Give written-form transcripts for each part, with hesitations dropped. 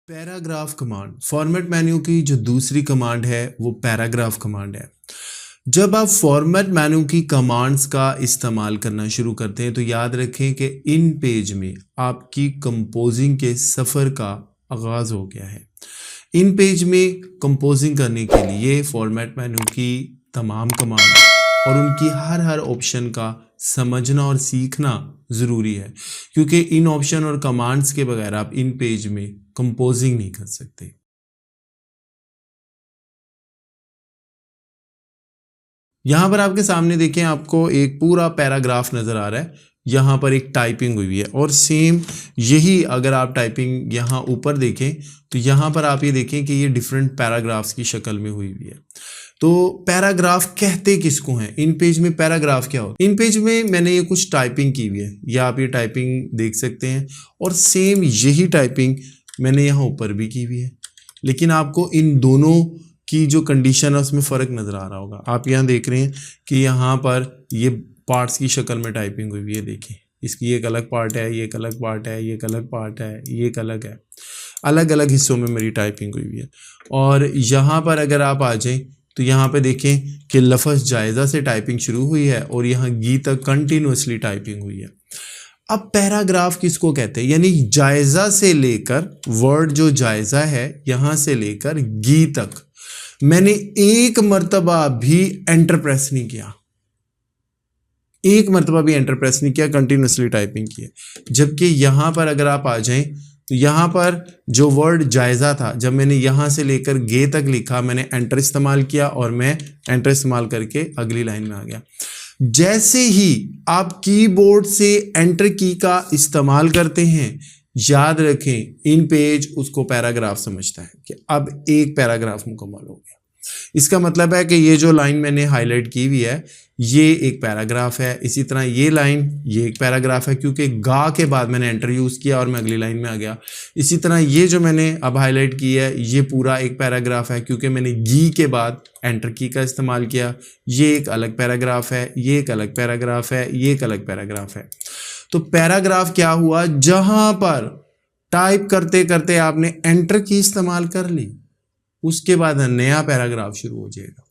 Paragraph command format menu की जो दूसरी कमांड है वो पैराग्राफ कमांड है। जब आप फॉर्मेट मेन्यू की कमांड्स का इस्तेमाल करना शुरू करते हैं तो याद रखें कि इन पेज में आपकी कंपोजिंग के सफ़र का आगाज़ हो गया है। इन पेज में कंपोजिंग करने के लिए फॉर्मेट मेन्यू की तमाम कमांड और उनकी हर ऑप्शन का समझना और सीखना ज़रूरी है, क्योंकि इन ऑप्शन और कमांड्स के बगैर आप इन पेज में कंपोजिंग नहीं कर सकते। यहाँ पर आपके सामने देखें, आपको एक पूरा पैराग्राफ नज़र आ रहा है। यहाँ पर एक टाइपिंग हुई है और सेम यही अगर आप टाइपिंग यहाँ ऊपर देखें तो यहाँ पर आप ये देखें कि ये डिफरेंट पैराग्राफ्स की शक्ल में हुई है। तो पैराग्राफ कहते किसको हैं? इन पेज में पैराग्राफ क्या होता है? इन पेज में मैंने ये कुछ टाइपिंग की हुई है, या आप ये टाइपिंग देख सकते हैं, और सेम यही टाइपिंग मैंने यहाँ ऊपर भी की हुई है, लेकिन आपको इन दोनों की जो कंडीशन है उसमें फ़र्क नज़र आ रहा होगा। आप यहाँ देख रहे हैं कि यहाँ पर ये पार्ट्स की शक्ल में टाइपिंग हुई है। देखिए, इसकी एक अलग पार्ट है, ये एक अलग पार्ट है, ये एक अलग पार्ट है, ये एक अलग है, अलग अलग हिस्सों में मेरी टाइपिंग हुई है। और यहाँ पर अगर आप आ जाएं तो यहाँ पे देखें कि लफ्ज़ जायज़ा से टाइपिंग शुरू हुई है और यहाँ गी तक कंटिन्यूसली टाइपिंग हुई है। अब पैराग्राफ किसको कहते हैं? यानी जायज़ा से लेकर, वर्ड जो जायज़ा है यहाँ से लेकर गी तक मैंने एक मर्तबा भी एंटर प्रेस नहीं किया, एक मर्तबा भी एंटर प्रेस नहीं किया, कंटिन्यूसली टाइपिंग की है। जबकि यहाँ पर अगर आप आ जाएं तो यहाँ पर जो वर्ड जायज़ा था, जब मैंने यहाँ से लेकर गे तक लिखा, मैंने एंटर इस्तेमाल किया और मैं एंटर इस्तेमाल करके अगली लाइन में आ गया। जैसे ही आप कीबोर्ड से एंटर की का इस्तेमाल करते हैं, याद रखें इन पेज उसको पैराग्राफ समझता है कि अब एक पैराग्राफ मुकम्मल हो गया। इसका मतलब है कि ये जो लाइन मैंने हाईलाइट की हुई है ये एक पैराग्राफ है। इसी तरह ये लाइन, ये एक पैराग्राफ है, क्योंकि गा के बाद मैंने एंटर यूज़ किया और मैं अगली लाइन में आ गया। इसी तरह ये जो मैंने अब हाईलाइट की है ये पूरा एक पैराग्राफ है, क्योंकि मैंने गी के बाद एंटर की का इस्तेमाल किया। ये एक अलग पैराग्राफ है, ये एक अलग पैराग्राफ है, ये एक अलग पैराग्राफ है। तो पैराग्राफ क्या हुआ? जहां पर टाइप करते करते आपने एंटर की इस्तेमाल कर ली, उसके बाद नया पैराग्राफ शुरू हो जाएगा।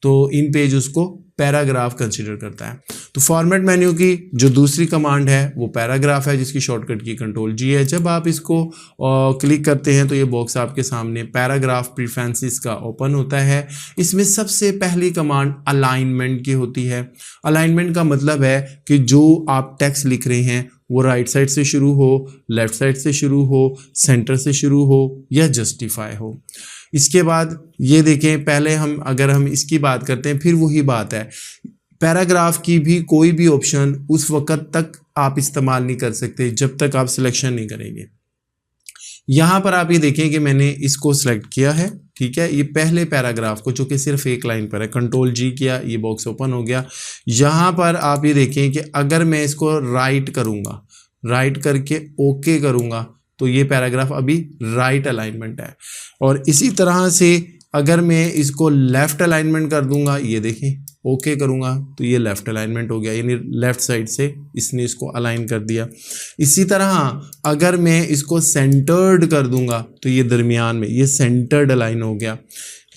तो इन पेज उसको पैराग्राफ कंसीडर करता है। तो फॉर्मेट मेन्यू की जो दूसरी कमांड है वो पैराग्राफ है, जिसकी शॉर्टकट की कंट्रोल जी है। जब आप इसको क्लिक करते हैं तो ये बॉक्स आपके सामने पैराग्राफ प्रेफरेंसेस का ओपन होता है। इसमें सबसे पहली कमांड अलाइनमेंट की होती है। अलाइनमेंट का मतलब है कि जो आप टेक्स्ट लिख रहे हैं वो राइट साइड से शुरू हो, लेफ्ट साइड से शुरू हो, सेंटर से शुरू हो या जस्टिफाई हो। इसके बाद ये देखें, पहले अगर हम इसकी बात करते हैं, फिर वही बात है, पैराग्राफ की भी कोई भी ऑप्शन उस वक्त तक आप इस्तेमाल नहीं कर सकते जब तक आप सिलेक्शन नहीं करेंगे। यहाँ पर आप ये देखें कि मैंने इसको सिलेक्ट किया है, ठीक है, ये पहले पैराग्राफ को जो कि सिर्फ एक लाइन पर है, कंट्रोल जी किया, ये बॉक्स ओपन हो गया। यहाँ पर आप ये देखें कि अगर मैं इसको राइट करूँगा, राइट करके ओके करूँगा तो ये पैराग्राफ अभी राइट अलाइनमेंट है। और इसी तरह से अगर मैं इसको लेफ़्ट अलाइनमेंट कर दूंगा, ये देखें, ओके करूंगा तो ये लेफ़्ट अलाइनमेंट हो गया, यानी लेफ़्ट साइड से इसने इसको अलाइन कर दिया। इसी तरह अगर मैं इसको सेंटर्ड कर दूंगा तो ये दरमियान में, ये सेंटर्ड अलाइन हो गया।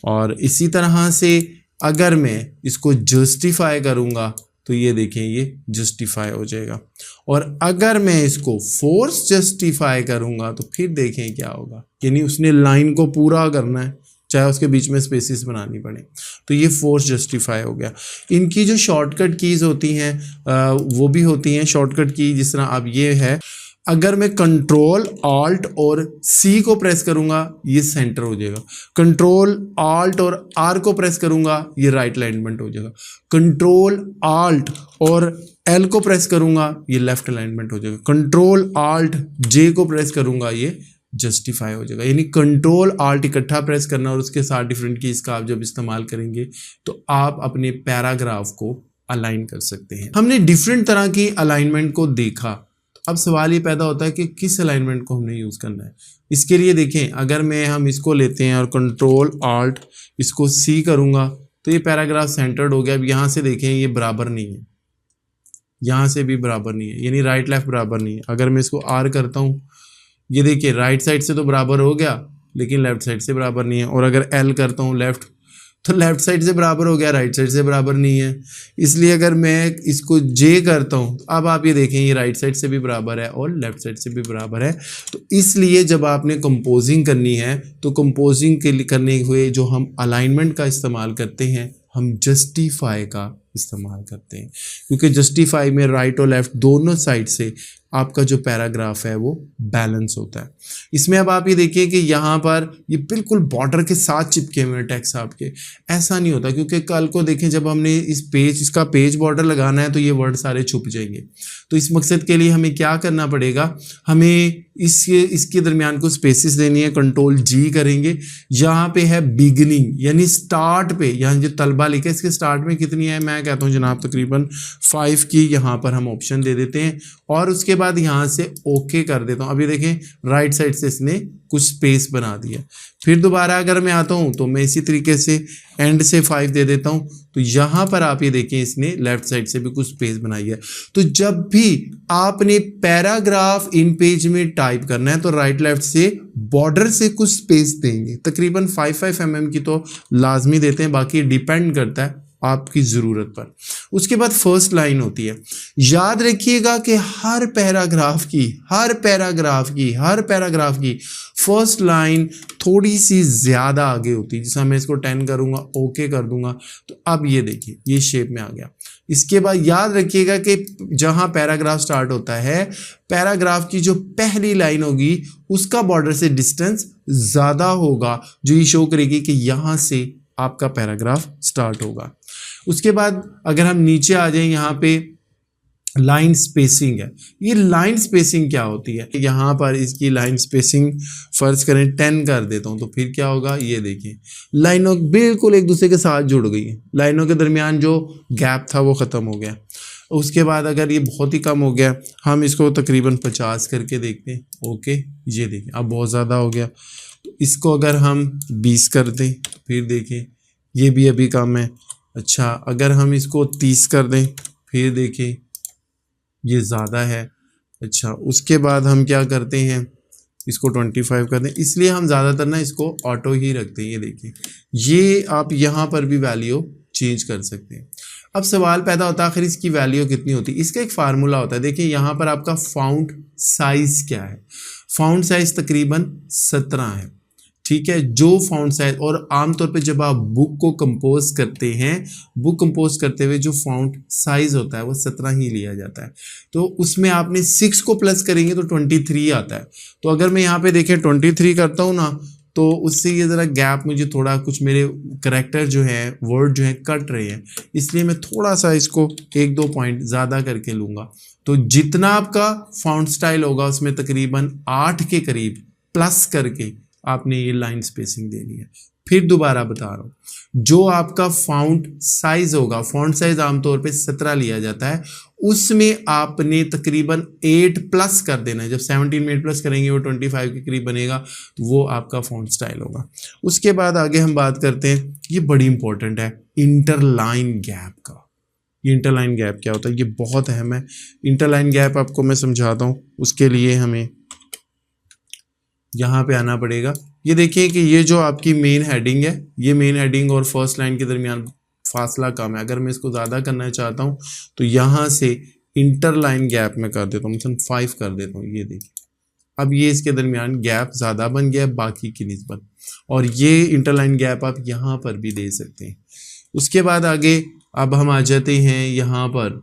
और इसी तरह से अगर मैं इसको जस्टिफाई करूंगा तो ये देखें, ये जस्टिफाई हो जाएगा। और अगर मैं इसको फोर्स जस्टिफाई करूंगा तो फिर देखें क्या होगा, यानी उसने लाइन को पूरा करना है, चाहे उसके बीच में स्पेसिस बनानी पड़े, तो ये फोर्स जस्टिफाई हो गया। इनकी जो शॉर्टकट कीज़ होती हैं वो भी होती हैं शॉर्टकट की, जिस तरह अब ये है, अगर मैं कंट्रोल ऑल्ट और सी को प्रेस करूंगा ये सेंटर हो जाएगा, कंट्रोल ऑल्ट और आर को प्रेस करूंगा ये राइट अलाइनमेंट हो जाएगा, कंट्रोल ऑल्ट और एल को प्रेस करूंगा ये लेफ्ट अलाइनमेंट हो जाएगा, कंट्रोल ऑल्ट जे को प्रेस करूंगा ये जस्टिफाई हो जाएगा। यानी कंट्रोल ऑल्ट इकट्ठा प्रेस करना और उसके साथ डिफरेंट कीज का आप जब इस्तेमाल करेंगे तो आप अपने पैराग्राफ को अलाइन कर सकते हैं। हमने डिफरेंट तरह की अलाइनमेंट को देखा, अब सवाल ये पैदा होता है कि किस अलाइनमेंट को हमने यूज़ करना है। इसके लिए देखें, अगर हम इसको लेते हैं और कंट्रोल ऑल्ट इसको सी करूँगा तो ये पैराग्राफ सेंटर्ड हो गया। अब यहाँ से देखें, ये बराबर नहीं है, यहाँ से भी बराबर नहीं है, यानी राइट लेफ्ट बराबर नहीं है। अगर मैं इसको आर करता हूँ ये देखिए राइट साइड से तो बराबर हो गया लेकिन लेफ्ट साइड से बराबर नहीं है, और अगर एल करता हूँ लेफ्ट तो लेफ्ट साइड से बराबर हो गया, राइट साइड से बराबर नहीं है। इसलिए अगर मैं इसको जे करता हूँ, अब आप ये देखें ये राइट साइड से भी बराबर है और लेफ्ट साइड से भी बराबर है। तो इसलिए जब आपने कंपोजिंग करनी है तो कंपोजिंग के लिए करने हुए जो हम अलाइनमेंट का इस्तेमाल करते हैं, हम जस्टिफाई का इस्तेमाल करते हैं, क्योंकि जस्टिफाई में राइट और लेफ्ट दोनों साइड से आपका जो पैराग्राफ है वो बैलेंस होता है। इसमें अब आप ये देखिए कि यहाँ पर ये बिल्कुल बॉर्डर के साथ चिपके हुए टेक्स्ट आपके, ऐसा नहीं होता, क्योंकि कल को देखें जब हमने इसका पेज बॉर्डर लगाना है तो ये वर्ड सारे छुप जाएंगे। तो इस मकसद के लिए हमें क्या करना पड़ेगा, हमें इसके दरमियान को स्पेसिस देनी है, कंट्रोल जी करेंगे। यहाँ पे है बिगिनिंग यानी स्टार्ट पे, यहाँ जो तलबा लिखा है इसके स्टार्ट में कितनी है, मैं कहता हूँ जनाब तकरीबन 5 की, यहाँ पर हम ऑप्शन दे देते हैं और उसके बाद यहाँ से ओके कर देता हूँ। अभी देखें राइट साइड से इसने कुछ स्पेस बना दिया। फिर दोबारा अगर मैं आता हूँ तो मैं इसी तरीके से एंड से 5 दे देता हूँ, तो यहाँ पर आप ये देखें इसने लेफ्ट साइड से भी कुछ स्पेस बनाई है। तो जब भी आपने पैराग्राफ इन पेज में टाइप करना है तो राइट लेफ्ट से बॉर्डर से कुछ स्पेस देंगे, तकरीबन 5 mm की तो लाजमी देते हैं, बाकी डिपेंड करता है आपकी ज़रूरत पर। उसके बाद फर्स्ट लाइन होती है। याद रखिएगा कि हर पैराग्राफ की फर्स्ट लाइन थोड़ी सी ज़्यादा आगे होती है। जैसा मैं इसको 10 करूँगा, ओके कर दूंगा, तो अब ये देखिए ये शेप में आ गया। इसके बाद याद रखिएगा कि जहाँ पैराग्राफ स्टार्ट होता है, पैराग्राफ की जो पहली लाइन होगी उसका बॉर्डर से डिस्टेंस ज़्यादा होगा, जो ये शो करेगी कि यहाँ से आपका पैराग्राफ स्टार्ट होगा। उसके बाद अगर हम नीचे आ जाएं, यहाँ पे लाइन स्पेसिंग है। ये लाइन स्पेसिंग क्या होती है, यहाँ पर इसकी लाइन स्पेसिंग फर्ज करें 10 कर देता हूँ, तो फिर क्या होगा, ये देखिए लाइनों बिल्कुल एक दूसरे के साथ जुड़ गई है, लाइनों के दरमियान जो गैप था वो ख़त्म हो गया। उसके बाद अगर ये बहुत ही कम हो गया, हम इसको तकरीबन 50 करके देखते हैं, ओके ये देखें अब बहुत ज़्यादा हो गया। तो इसको अगर हम 20 कर दें, फिर देखें ये भी अभी कम है। अच्छा अगर हम इसको 30 कर दें, फिर देखें ये ज़्यादा है। अच्छा उसके बाद हम क्या करते हैं, इसको 25 कर दें, इसलिए हम ज़्यादातर ना इसको ऑटो ही रखते हैं। ये देखिए ये आप यहाँ पर भी वैल्यू चेंज कर सकते हैं। अब सवाल पैदा होता है आखिर इसकी वैल्यू कितनी होती है। इसका एक फार्मूला होता है, देखिए यहाँ पर आपका फाउंट साइज़ क्या है, फाउंट साइज़ तकरीबन 17 है, ठीक है, जो फाउंट साइज। और आमतौर पे जब आप बुक को कंपोज करते हैं, बुक कंपोज करते हुए जो फाउंट साइज होता है वो 17 ही लिया जाता है। तो उसमें आपने 6 को प्लस करेंगे तो 23 आता है। तो अगर मैं यहाँ पे देखें 23 करता हूँ ना, तो उससे ये ज़रा गैप, मुझे थोड़ा कुछ मेरे करैक्टर जो है, वर्ड जो है कट रहे हैं, इसलिए मैं थोड़ा सा इसको 1-2 पॉइंट ज़्यादा करके लूँगा। तो जितना आपका फाउंट स्टाइल होगा उसमें तकरीबन 8 के करीब प्लस करके आपने ये लाइन स्पेसिंग देनी है। फिर दोबारा बता रहा हूँ, जो आपका फाउंट साइज होगा, फाउंट साइज आमतौर पे 17 लिया जाता है, उसमें आपने तकरीबन 8 प्लस कर देना है। जब 17 में 8 प्लस करेंगे वो 25 के करीब बनेगा, तो वो आपका फाउंट स्टाइल होगा। उसके बाद आगे हम बात करते हैं, ये बड़ी इंपॉर्टेंट है, इंटरलाइन गैप का। ये इंटरलाइन गैप क्या होता है, ये बहुत अहम है। इंटरलाइन गैप आपको मैं समझाता हूँ, उसके लिए हमें यहाँ पे आना पड़ेगा। ये देखिए कि ये जो आपकी मेन हेडिंग है, ये मेन हेडिंग और फर्स्ट लाइन के दरमियान फासला कम है। अगर मैं इसको ज़्यादा करना चाहता हूँ तो यहाँ से इंटरलाइन गैप में कर देता हूँ, मतलब 5 कर देता हूँ। ये देखिए अब ये इसके दरमियान गैप ज़्यादा बन गया है बाकी की निस्बत, और ये इंटरलाइन गैप आप यहाँ पर भी दे सकते हैं। उसके बाद आगे अब हम आ जाते हैं यहाँ पर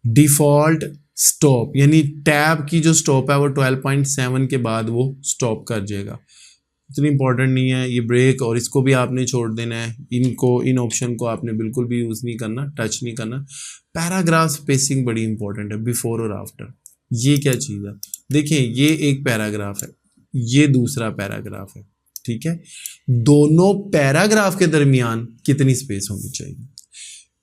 डिफ़ॉल्ट स्टॉप, यानी टैब की जो स्टॉप है वो 12.7 के बाद वो स्टॉप कर जाएगा। इतनी इंपॉर्टेंट नहीं है ये ब्रेक, और इसको भी आपने छोड़ देना है। इन ऑप्शन को आपने बिल्कुल भी यूज़ नहीं करना, टच नहीं करना। पैराग्राफ स्पेसिंग बड़ी इंपॉर्टेंट है, बिफोर और आफ्टर। ये क्या चीज़ है, देखिए ये एक पैराग्राफ है, ये दूसरा पैराग्राफ है, ठीक है। दोनों पैराग्राफ के दरमियान कितनी स्पेस होनी चाहिए।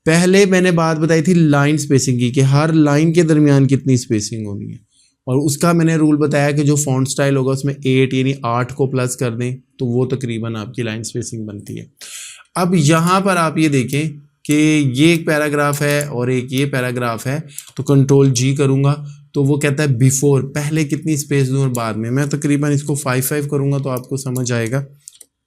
पहले मैंने बात बताई थी लाइन स्पेसिंग की, कि हर लाइन के दरमियान कितनी स्पेसिंग होनी है, और उसका मैंने रूल बताया कि जो फॉन्ट स्टाइल होगा उसमें 8 यानी 8 को प्लस कर दें तो वो तकरीबन आपकी लाइन स्पेसिंग बनती है। अब यहाँ पर आप ये देखें कि ये एक पैराग्राफ है और एक ये पैराग्राफ है, तो कंट्रोल जी करूँगा, तो वो कहता है बिफोर, पहले कितनी स्पेस दूं और बाद में। मैं तकरीबन इसको 5-5 करूंगा तो आपको समझ आएगा।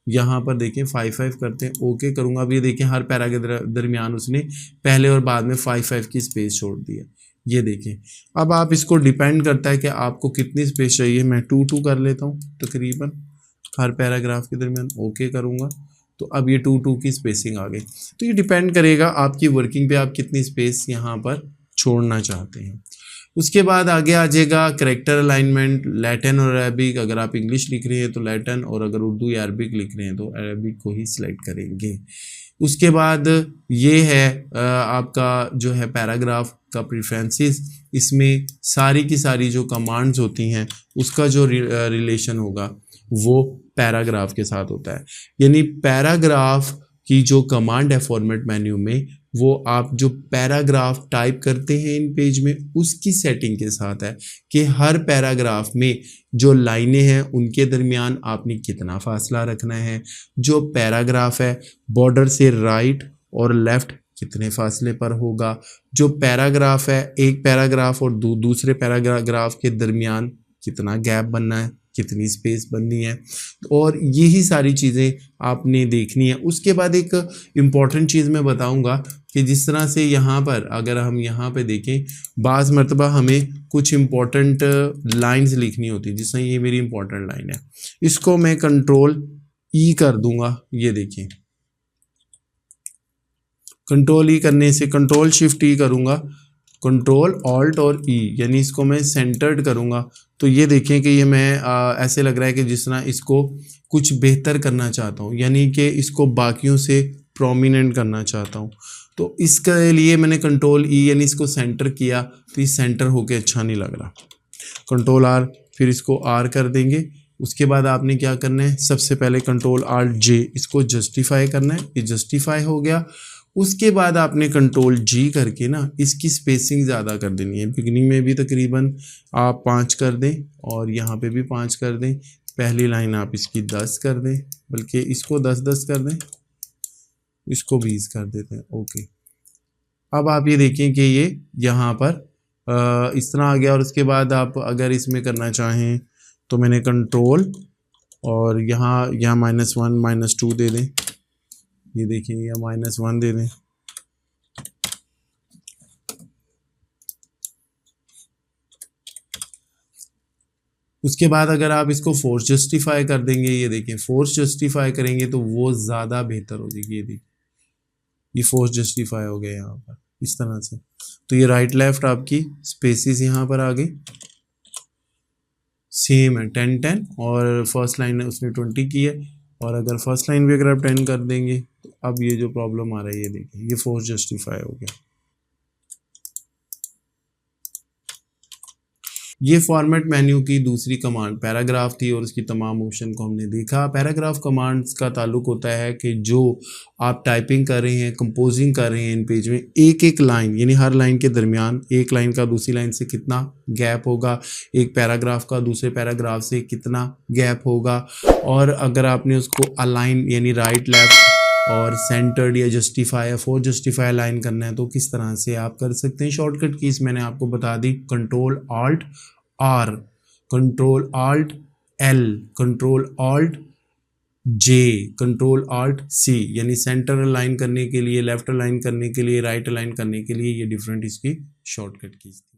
यहाँ पर देखें 5-5 करते हैं, ओके करूंगा। अब ये देखें हर पैरा के दरमियान उसने पहले और बाद में 5-5 की स्पेस छोड़ दी है। ये देखें, अब आप इसको डिपेंड करता है कि आपको कितनी स्पेस चाहिए। मैं 2-2 कर लेता हूँ तकरीबन हर पैराग्राफ के दरमियान, ओके करूँगा तो अब ये 2-2 की स्पेसिंग आ गई। तो ये डिपेंड करेगा आपकी वर्किंग पे, आप कितनी स्पेस यहाँ पर छोड़ना चाहते हैं। उसके बाद आगे आ जाएगा करेक्टर अलाइनमेंट, लैटिन और अरबिक। अगर आप इंग्लिश लिख रहे हैं तो लैटिन, और अगर उर्दू या अरबिक लिख रहे हैं तो अरबिक को ही सिलेक्ट करेंगे। उसके बाद ये है आपका जो है पैराग्राफ का प्रेफरेंसेस। इसमें सारी की सारी जो कमांड्स होती हैं उसका जो रिलेशन होगा वो पैराग्राफ के साथ होता है। यानी पैराग्राफ की जो कमांड है फॉर्मेट मेन्यू में, वो आप जो पैराग्राफ टाइप करते हैं इन पेज में उसकी सेटिंग के साथ है कि हर पैराग्राफ में जो लाइनें हैं उनके दरमियान आपने कितना फासला रखना है। जो पैराग्राफ है बॉर्डर से राइट और लेफ्ट कितने फासले पर होगा। जो पैराग्राफ है एक पैराग्राफ और दूसरे पैराग्राफ के दरमियान कितना गैप बनना है, कितनी स्पेस बननी है, और यही सारी चीज़ें आपने देखनी है। उसके बाद एक इम्पॉर्टेंट चीज़ मैं बताऊंगा कि जिस तरह से यहाँ पर अगर हम यहाँ पे देखें, बाज़ मरतबा हमें कुछ इम्पॉर्टेंट लाइंस लिखनी होती है। जिस तरह ये मेरी इम्पॉर्टेंट लाइन है, इसको मैं कंट्रोल ई कर दूंगा। ये देखिए कंट्रोल ई करने से, कंट्रोल शिफ्ट ई करूँगा, कंट्रोल ऑल्ट और ई, यानी इसको मैं सेंटर्ड करूँगा तो ये देखें कि ये मैं ऐसे लग रहा है कि जिस तरह इसको कुछ बेहतर करना चाहता हूँ, यानी कि इसको बाकियों से प्रोमिनेंट करना चाहता हूँ। तो इसके लिए मैंने कंट्रोल ई यानी इसको सेंटर किया तो ये सेंटर होके अच्छा नहीं लग रहा। कंट्रोल आर, फिर इसको आर कर देंगे। उसके बाद आपने क्या करना है, सबसे पहले कंट्रोल आर जे, इसको जस्टिफाई करना है। ये जस्टिफाई हो गया। उसके बाद आपने कंट्रोल जी करके ना इसकी स्पेसिंग ज़्यादा कर देनी है। बिगनिंग में भी तकरीबन आप 5 कर दें और यहाँ पे भी 5 कर दें। पहली लाइन आप इसकी 10 कर दें, बल्कि इसको 10-10 कर दें, इसको 20 कर देते हैं, ओके। अब आप ये देखें कि ये यहाँ पर इस तरह आ गया। और उसके बाद आप अगर इसमें करना चाहें तो मैंने कंट्रोल और यहाँ -1 -2 दे दें। ये देखिए या -1 दे दें। उसके बाद अगर आप इसको फोर्स जस्टिफाई कर देंगे, ये देखिए फोर्स जस्टिफाई करेंगे तो वो ज़्यादा बेहतर हो जाएगी। ये देखिए ये फोर्स जस्टिफाई हो गया यहाँ पर इस तरह से। तो ये राइट लेफ्ट आपकी स्पेसिस यहाँ पर आ गई, सेम है 10-10, और फर्स्ट लाइन है उसने 20 की है। और अगर फर्स्ट लाइन भी अगर आप 10 कर देंगे तो अब ये जो प्रॉब्लम आ रही है, ये देखिए ये फोर्स जस्टिफाई हो गया। ये फॉर्मेट मेन्यू की दूसरी कमांड पैराग्राफ थी और उसकी तमाम ऑप्शन को हमने देखा। पैराग्राफ कमांड्स का ताल्लुक होता है कि जो आप टाइपिंग कर रहे हैं, कंपोजिंग कर रहे हैं इन पेज में, एक एक लाइन यानी हर लाइन के दरमियान एक लाइन का दूसरी लाइन से कितना गैप होगा, एक पैराग्राफ का दूसरे पैराग्राफ से कितना गैप होगा, और अगर आपने उसको अलाइन यानी राइट लेफ्ट और सेंटर्ड या जस्टिफाई या फोर जस्टिफाई लाइन करना है तो किस तरह से आप कर सकते हैं। शॉर्टकट कीज मैंने आपको बता दी, control alt R, control alt L, control alt J, control alt C, यानी सेंटर अलाइन करने के लिए, लेफ्ट अलाइन करने के लिए, राइट अलाइन करने के लिए ये डिफरेंट इसकी शॉर्टकट कीज थी।